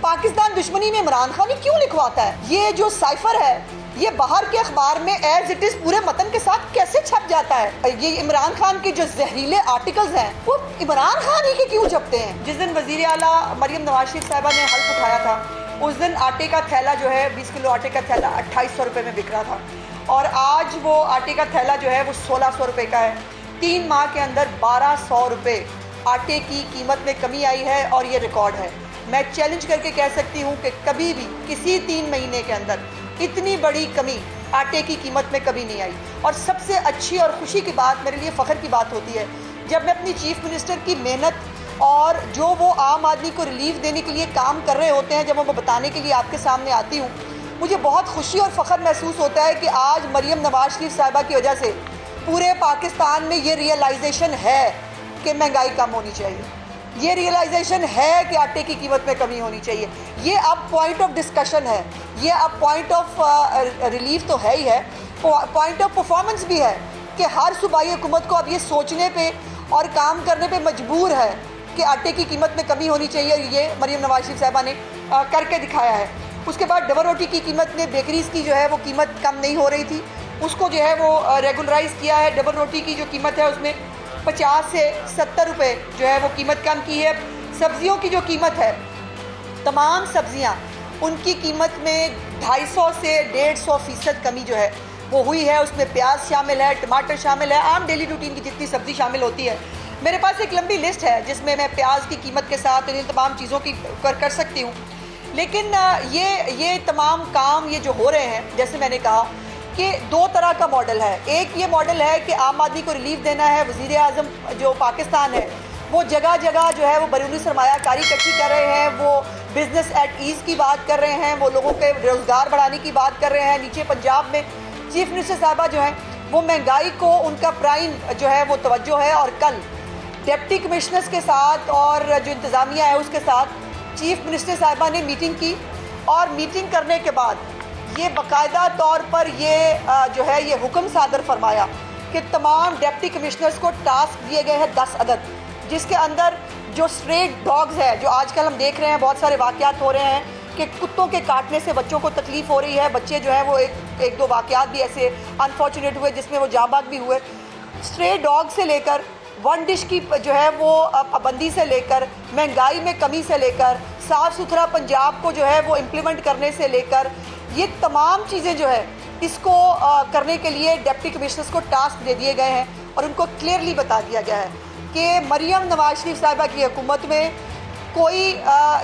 पाकिस्तान दुश्मनी में इमरान खान ही क्यों लिखवाता है? ये जो साइफर है ये बाहर के अखबार में एज इट इज पूरे मतन के साथ कैसे छप जाता है? ये इमरान खान के जो जहरीले आर्टिकल्स हैं वो इमरान खान ही के क्यों छपते हैं? जिस दिन वजीर आला मरियम नवाज शरीफ साहिबा ने हल्फ उठाया था उस दिन आटे का थैला जो है 20 किलो आटे का थैला 2800 रुपये में बिक रहा था और आज वो आटे का थैला जो है वो 1600 रुपये का है। 3 माह के अंदर 1200 रुपये आटे की कीमत में कमी आई है और ये रिकॉर्ड है। मैं चैलेंज करके कह सकती हूँ कि कभी भी किसी 3 महीने के अंदर इतनी बड़ी कमी आटे की कीमत में कभी नहीं आई। और सबसे अच्छी और खुशी की बात, मेरे लिए फ़ख्र की बात होती है जब मैं अपनी चीफ मिनिस्टर की मेहनत और जो वो आम आदमी को रिलीफ देने के लिए काम कर रहे होते हैं, जब वो बताने के लिए आपके सामने आती हूँ, मुझे बहुत खुशी और फ़ख्र महसूस होता है कि आज मरियम नवाज शरीफ साहिबा की वजह से पूरे पाकिस्तान में ये रियलाइजेशन है कि महंगाई कम होनी चाहिए, ये रियलाइजेशन है कि आटे की कीमत में कमी होनी चाहिए। ये अब पॉइंट ऑफ डिस्कशन है, ये अब पॉइंट ऑफ रिलीफ तो है ही है, पॉइंट ऑफ परफॉर्मेंस भी है कि हर सूबाई हुकूमत को अब ये सोचने पे और काम करने पे मजबूर है कि आटे की कीमत में कमी होनी चाहिए और ये मरियम नवाज शरीफ साहिबा ने करके दिखाया है। उसके बाद डबल रोटी की कीमत में बेकरीज़ की जो है वो कीमत कम नहीं हो रही थी, उसको जो है वो रेगुलराइज़ किया है। डबल रोटी की जो कीमत है उसमें 50 से 70 रुपये जो है वो कीमत कम की है। सब्ज़ियों की जो कीमत है, तमाम सब्ज़ियाँ उनकी कीमत में 250 से 150% कमी जो है वो हुई है। उसमें प्याज शामिल है, टमाटर शामिल है, आम डेली रूटीन की जितनी सब्ज़ी शामिल होती है। मेरे पास एक लंबी लिस्ट है जिसमें मैं प्याज की कीमत के साथ इन तमाम चीज़ों की कर सकती हूँ। लेकिन ये तमाम काम ये जो हो रहे हैं, जैसे मैंने कहा कि 2 तरह का मॉडल है। एक ये मॉडल है कि आम आदमी को रिलीफ देना है। वज़ीर आज़म जो पाकिस्तान है वो जगह जगह जो है वो बैरूनी सरमायाकारी इकट्ठी कर रहे हैं, वो बिज़नेस एट ईज़ की बात कर रहे हैं, वो लोगों के रोज़गार बढ़ाने की बात कर रहे हैं। नीचे पंजाब में चीफ मिनिस्टर साहबा जो हैं वो महंगाई को उनका प्राइम जो है वो तवज्जो है। और कल डिप्टी कमिश्नर्स के साथ और जो इंतज़ामिया है उसके साथ चीफ मिनिस्टर साहिबा ने मीटिंग की और मीटिंग करने के बाद ये बाकायदा तौर पर ये जो है ये हुक्म सादर फरमाया कि तमाम डिप्टी कमिश्नर्स को टास्क दिए गए हैं 10 अदद, जिसके अंदर जो स्ट्रेट डॉग्स है, जो आजकल हम देख रहे हैं बहुत सारे वाक़यात हो रहे हैं कि कुत्तों के काटने से बच्चों को तकलीफ़ हो रही है। बच्चे जो है वो एक दो वाक़यात भी ऐसे अनफॉर्चुनेट हुए जिसमें वो जाँ बाग भी हुए। स्ट्रे डॉग से लेकर वन डिश की जो है वो पाबंदी से लेकर महंगाई में कमी से लेकर साफ़ सुथरा पंजाब को जो है वो इम्प्लीमेंट करने से लेकर ये तमाम चीज़ें जो है इसको करने के लिए डिप्टी कमिश्नर्स को टास्क दे दिए गए हैं और उनको क्लियरली बता दिया गया है कि मरियम नवाज शरीफ साहिबा की हुकूमत में कोई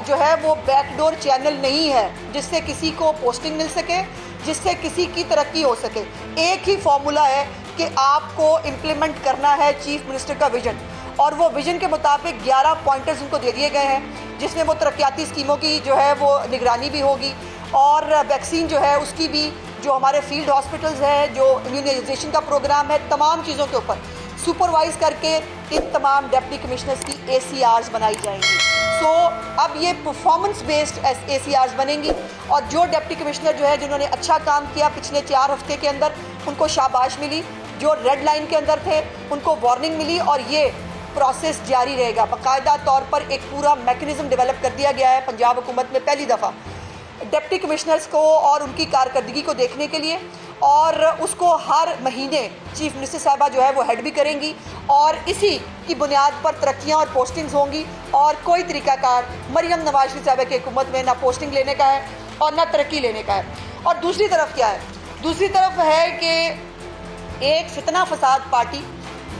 जो है वो बैकडोर चैनल नहीं है जिससे किसी को पोस्टिंग मिल सके, जिससे किसी की तरक्की हो सके। एक ही फॉर्मूला है कि आपको इम्प्लीमेंट करना है चीफ मिनिस्टर का विज़न, और वो विज़न के मुताबिक 11 पॉइंटर्स उनको दे दिए गए हैं जिसमें वो तरक्याती स्कीमों की जो है वो निगरानी भी होगी और वैक्सीन जो है उसकी भी, जो हमारे फील्ड हॉस्पिटल्स है, जो इम्यूनाइजेशन का प्रोग्राम है, तमाम चीज़ों के ऊपर सुपरवाइज़ करके इन तमाम डिप्टी कमिश्नर्स की ACRs बनाई जाएंगी। सो अब ये परफॉर्मेंस बेस्ड ACRs बनेंगी और जो डिप्टी कमिश्नर जो है जिन्होंने अच्छा काम किया पिछले 4 हफ्ते के अंदर उनको शाबाश मिली, जो रेड लाइन के अंदर थे उनको वार्निंग मिली और ये प्रोसेस जारी रहेगा। बाकायदा तौर पर एक पूरा मैकेनिज़्म डेवलप कर दिया गया है पंजाब हुकूमत में पहली दफ़ा डिप्टी कमिश्नर्स को और उनकी कारकर्दगी को देखने के लिए, और उसको हर महीने चीफ मिनिस्टर साहिबा जो है वो हेड भी करेंगी और इसी की बुनियाद पर तरक्कियाँ और पोस्टिंग्स होंगी। और कोई तरीक़ाकार मरियम नवाज शरीफ साहिबा की हुकूमत में ना पोस्टिंग लेने का है और ना तरक्की लेने का है। और दूसरी तरफ क्या है? दूसरी तरफ है कि एक फितना फसाद पार्टी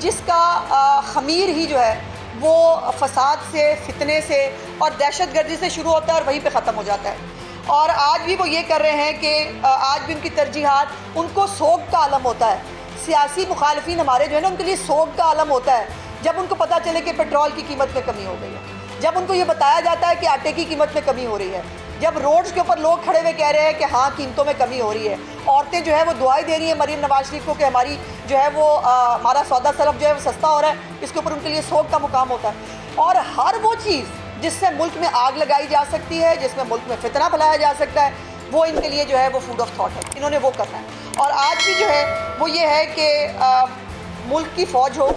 जिसका ख़मीर ही जो है वो फसाद से, फितने से और दहशतगर्दी से शुरू होता है और वहीं पे ख़त्म हो जाता है। और आज भी वो ये कर रहे हैं कि आज भी उनकी तरजीहात, उनको सोग का आलम होता है। सियासी मुखालफिन हमारे जो है ना, उनके लिए सोग का आलम होता है जब उनको पता चले कि पेट्रोल की कीमत में कमी हो गई है, जब उनको ये बताया जाता है कि आटे की कीमत में कमी हो रही है, जब रोड्स के ऊपर लोग खड़े हुए कह रहे हैं कि हाँ कीमतों में कमी हो रही है। औरतें जो है वो दुआएं दे रही हैं मरियम नवाज शरीफ को कि हमारी जो है वो हमारा सौदा सरफ जो है वो सस्ता हो रहा है। इसके ऊपर उनके लिए सोग का मुकाम होता है। और हर वो चीज़ जिससे मुल्क में आग लगाई जा सकती है, जिसमें मुल्क में फितना फैलाया जा सकता है, वो इनके लिए जो है वो फूड ऑफ थॉट है, इन्होंने वो करना है। और आज भी जो है वो ये है कि मुल्क की फ़ौज हो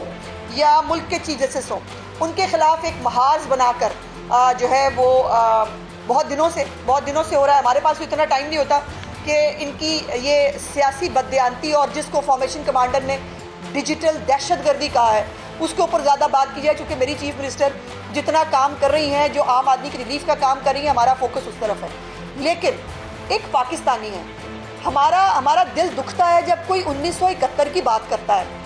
या मुल्क के चीफ जस्टिस हो, उनके ख़िलाफ़ एक महाज बनाकर जो है वो बहुत दिनों से हो रहा है। हमारे पास इतना टाइम नहीं होता कि इनकी ये सियासी बददियानती और जिसको फॉर्मेशन कमांडर ने डिजिटल दहशतगर्दी कहा है उसके ऊपर ज़्यादा बात की जाए, चूँकि मेरी चीफ मिनिस्टर जितना काम कर रही हैं, जो आम आदमी की रिलीफ का काम कर रही हैं, हमारा फोकस उस तरफ है। लेकिन एक पाकिस्तानी है, हमारा दिल दुखता है जब कोई 1971 की बात करता है।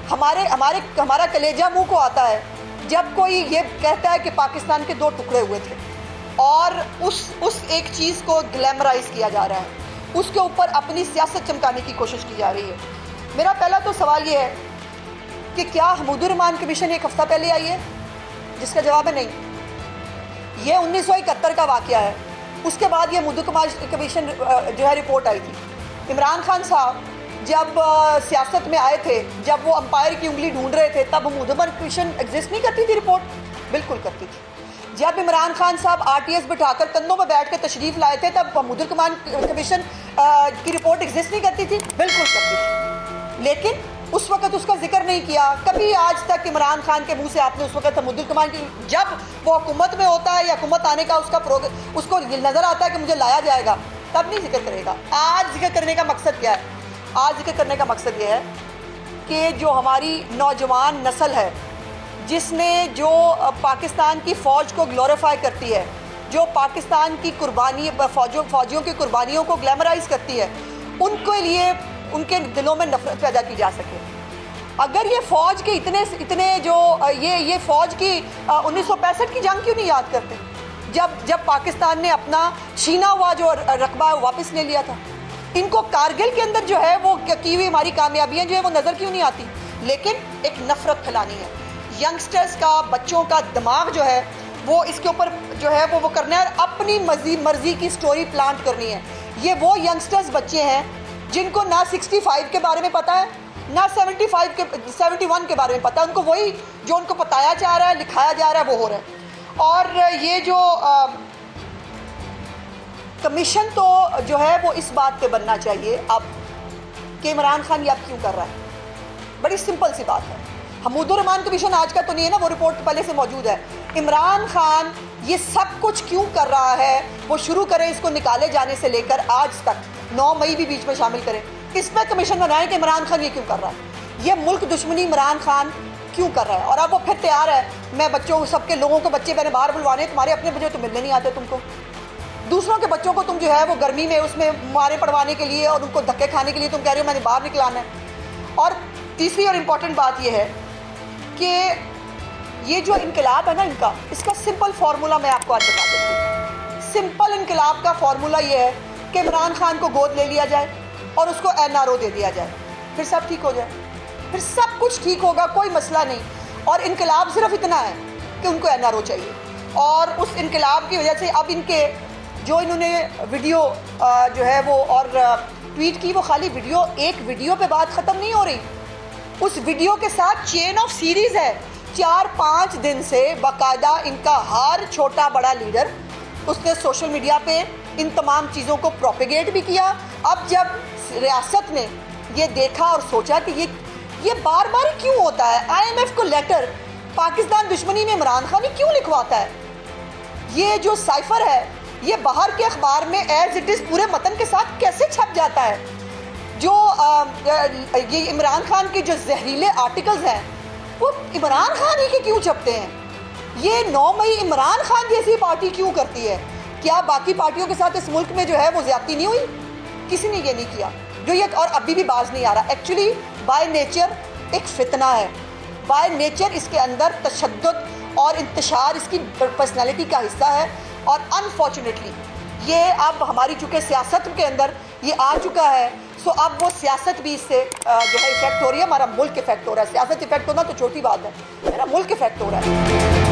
हमारा कलेजा मुंह को आता है जब कोई ये कहता है कि पाकिस्तान के 2 टुकड़े हुए थे और उस एक चीज़ को ग्लैमराइज किया जा रहा है, उसके ऊपर अपनी सियासत चमकाने की कोशिश की जा रही है। मेरा पहला तो सवाल ये है कि क्या हमीदुर रहमान कमीशन 1 हफ्ता पहले आई है? जिसका जवाब है नहीं। ये 1971 का वाक़या है। उसके बाद ये हमीदुर रहमान कमीशन जो है रिपोर्ट आई थी। इमरान खान साहब जब सियासत में आए थे, जब वो अंपायर की उंगली ढूंढ रहे थे, तब हमीदुर रहमान कमीशन एग्जिस्ट नहीं करती थी, रिपोर्ट बिल्कुल करती थी। जब इमरान खान साहब RTS बिठाकर कंधों पर बैठ कर तशरीफ़ लाए थे, तब हमीदुर रहमान कमीशन की रिपोर्ट एग्जिस्ट नहीं करती थी, बिल्कुल करती थी। लेकिन उस वक्त उसका जिक्र नहीं किया कभी। आज तक इमरान खान के मुंह से आपने उस वक्त हमीदुर रहमान की, जब वो हुकूमत में होता है या हुकूमत आने का उसको नज़र आता है कि मुझे लाया जाएगा, तब नहीं जिक्र करेगा। आज जिक्र करने का मकसद क्या है? आज जिक्र करने का मकसद ये है कि जो हमारी नौजवान नस्ल है, जिसने जो पाकिस्तान की फ़ौज को ग्लोरीफाई करती है, जो पाकिस्तान की कुर्बानी फ़ौजियों की कुर्बानियों को ग्लैमराइज करती है, उनके लिए उनके दिलों में नफरत पैदा की जा सके। अगर ये फ़ौज के इतने जो ये फ़ौज की 1965 की जंग क्यों नहीं याद करते, जब पाकिस्तान ने अपना छीना हुआ जो रकबा है वो वापस ले लिया था। इनको कारगिल के अंदर जो है वो की हुई हमारी कामयाबियाँ जो है वो नज़र क्यों नहीं आती? लेकिन एक नफ़रत फैलानी है। यंगस्टर्स का, बच्चों का दिमाग जो है वो इसके ऊपर जो है वो करना है, अपनी मर्जी की स्टोरी प्लांट करनी है। ये वो यंगस्टर्स बच्चे हैं जिनको ना 65 के बारे में पता है, ना 71 के बारे में पता है। उनको वही जो उनको बताया जा रहा है, लिखाया जा रहा है, वो हो रहा है। और ये जो कमीशन तो जो है वो इस बात पे बनना चाहिए अब कि इमरान खान ये अब क्यों कर रहा है। बड़ी सिंपल सी बात है। हमीदुर रहमान कमीशन आज का तो नहीं है ना, वो रिपोर्ट पहले से मौजूद है। इमरान खान ये सब कुछ क्यों कर रहा है वो शुरू करें, इसको निकाले जाने से लेकर आज तक 9 मई भी बीच में शामिल करें। इस पर कमीशन बनाएं कि इमरान खान ये क्यों कर रहा है, ये मुल्क दुश्मनी इमरान खान क्यों कर रहा है। और अब वो फिर तैयार है, मैं बच्चों सबके लोगों को बच्चे मैंने बाहर बुलवाने, तुम्हारे अपने बच्चे तो मिलने नहीं आते तुमको, दूसरों के बच्चों को तुम जो है वो गर्मी में उसमें मारे पड़वाने के लिए और उनको धक्के खाने के लिए तुम कह रहे हो मैंने बाहर निकलाना है। और तीसरी और इम्पॉर्टेंट बात यह है कि ये जो इनकलाब है ना इनका, इसका सिंपल फार्मूला मैं आपको आज बता देती हूँ। सिंपल इनकलाब का फार्मूला ये है कि इमरान खान को गोद ले लिया जाए और उसको NRO दे दिया जाए, फिर सब ठीक हो जाए, फिर सब कुछ ठीक होगा, कोई मसला नहीं। और इनकलाब सिर्फ इतना है कि उनको NRO चाहिए। और उस इनकलाब की वजह से अब इनके जो इन्होंने वीडियो जो है वो और ट्वीट की, वो खाली एक वीडियो पे बात ख़त्म नहीं हो रही, उस वीडियो के साथ चेन ऑफ सीरीज़ है। 4-5 दिन से बाकायदा इनका हर छोटा बड़ा लीडर उसने सोशल मीडिया पे इन तमाम चीज़ों को प्रोपेगेट भी किया। अब जब रियासत ने ये देखा और सोचा कि ये बार बार क्यों होता है, IMF को लेटर पाकिस्तान दुश्मनी में इमरान खान क्यों लिखवाता है, ये जो साइफर है ये बाहर के अखबार में एज इट इज़ पूरे मतन के साथ कैसे छप जाता है। जो ये इमरान खान के जो जहरीले आर्टिकल्स हैं वो इमरान खान ही के क्यों छपते हैं। ये 9 मई इमरान खान जैसी पार्टी क्यों करती है? क्या बाकी पार्टियों के साथ इस मुल्क में जो है वो ज्यादती नहीं हुई? किसी ने ये नहीं किया जो ये, और अभी भी बाज नहीं आ रहा। एक्चुअली बाय नेचर एक फितना है, बाय नेचर इसके अंदर तशद्दुद और इंतशार इसकी पर्सनैलिटी का हिस्सा है। और अनफॉर्चुनेटली ये अब हमारी चूँकि सियासत के अंदर ये आ चुका है, सो अब वो सियासत भी इससे जो है इफेक्ट हो रही है, हमारा मुल्क इफेक्ट हो रहा है। सियासत इफेक्ट होना तो छोटी बात है, मेरा मुल्क इफेक्ट हो रहा है।